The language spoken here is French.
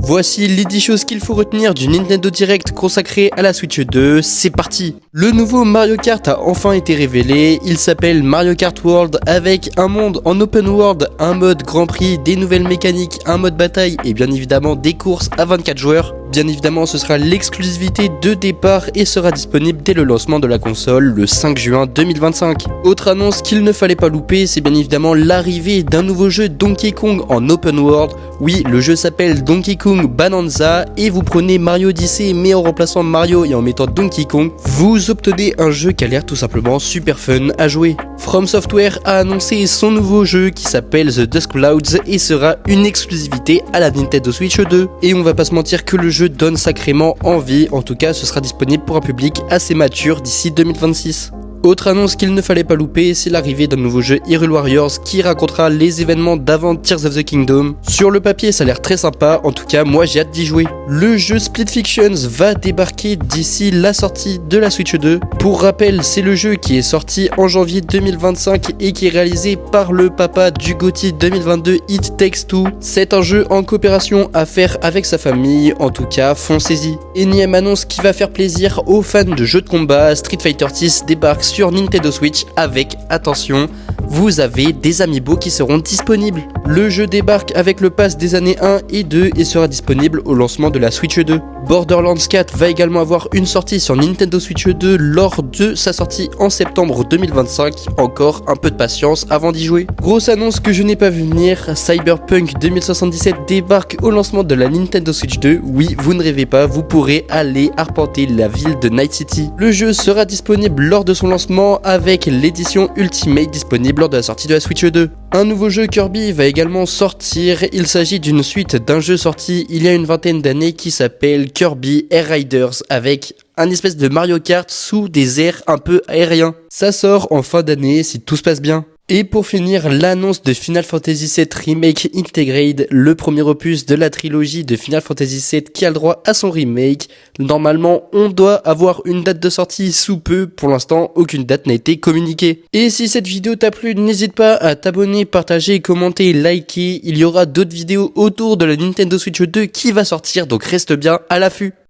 Voici les 10 choses qu'il faut retenir du Nintendo Direct consacré à la Switch 2, c'est parti. Le nouveau Mario Kart a enfin été révélé, il s'appelle Mario Kart World avec un monde en open world, un mode Grand Prix, des nouvelles mécaniques, un mode bataille et bien évidemment des courses à 24 joueurs. Bien évidemment, ce sera l'exclusivité de départ et sera disponible dès le lancement de la console le 5 juin 2025. Autre annonce qu'il ne fallait pas louper, c'est bien évidemment l'arrivée d'un nouveau jeu Donkey Kong en open world. Oui, le jeu s'appelle Donkey Kong Bonanza et vous prenez Mario Odyssey mais en remplaçant Mario et en mettant Donkey Kong, vous obtenez un jeu qui a l'air tout simplement super fun à jouer. From Software a annoncé son nouveau jeu qui s'appelle The Dusk Clouds et sera une exclusivité à la Nintendo Switch 2. Et on va pas se mentir que le jeu donne sacrément envie, en tout cas ce sera disponible pour un public assez mature d'ici 2026. Autre annonce qu'il ne fallait pas louper, c'est l'arrivée d'un nouveau jeu Hyrule Warriors qui racontera les événements d'avant Tears of the Kingdom. Sur le papier ça a l'air très sympa, en tout cas moi j'ai hâte d'y jouer. Le jeu Split Fictions va débarquer d'ici la sortie de la Switch 2. Pour rappel, c'est le jeu qui est sorti en janvier 2025 et qui est réalisé par le papa du GOTY 2022 It Takes Two. C'est un jeu en coopération à faire avec sa famille, en tout cas foncez-y. Énième annonce qui va faire plaisir aux fans de jeux de combat, Street Fighter 6 débarque sur Nintendo Switch avec, attention, vous avez des amiibo qui seront disponibles. Le jeu débarque avec le pass des années 1 et 2 et sera disponible au lancement de la Switch 2. Borderlands 4 va également avoir une sortie sur Nintendo Switch 2 lors de sa sortie en septembre 2025. Encore un peu de patience avant d'y jouer. Grosse annonce que je n'ai pas vu venir, Cyberpunk 2077 débarque au lancement de la Nintendo Switch 2. Oui, vous ne rêvez pas, vous pourrez aller arpenter la ville de Night City. Le jeu sera disponible lors de son lancement avec l'édition Ultimate disponible lors de la sortie de la Switch 2. Un nouveau jeu Kirby va également sortir, il s'agit d'une suite d'un jeu sorti il y a une vingtaine d'années qui s'appelle Kirby Air Riders avec un espèce de Mario Kart sous des airs un peu aériens. Ça sort en fin d'année si tout se passe bien. Et pour finir, l'annonce de Final Fantasy VII Remake Intergrade, le premier opus de la trilogie de Final Fantasy VII qui a le droit à son remake. Normalement, on doit avoir une date de sortie sous peu, pour l'instant, aucune date n'a été communiquée. Et si cette vidéo t'a plu, n'hésite pas à t'abonner, partager, commenter, liker, il y aura d'autres vidéos autour de la Nintendo Switch 2 qui va sortir, donc reste bien à l'affût.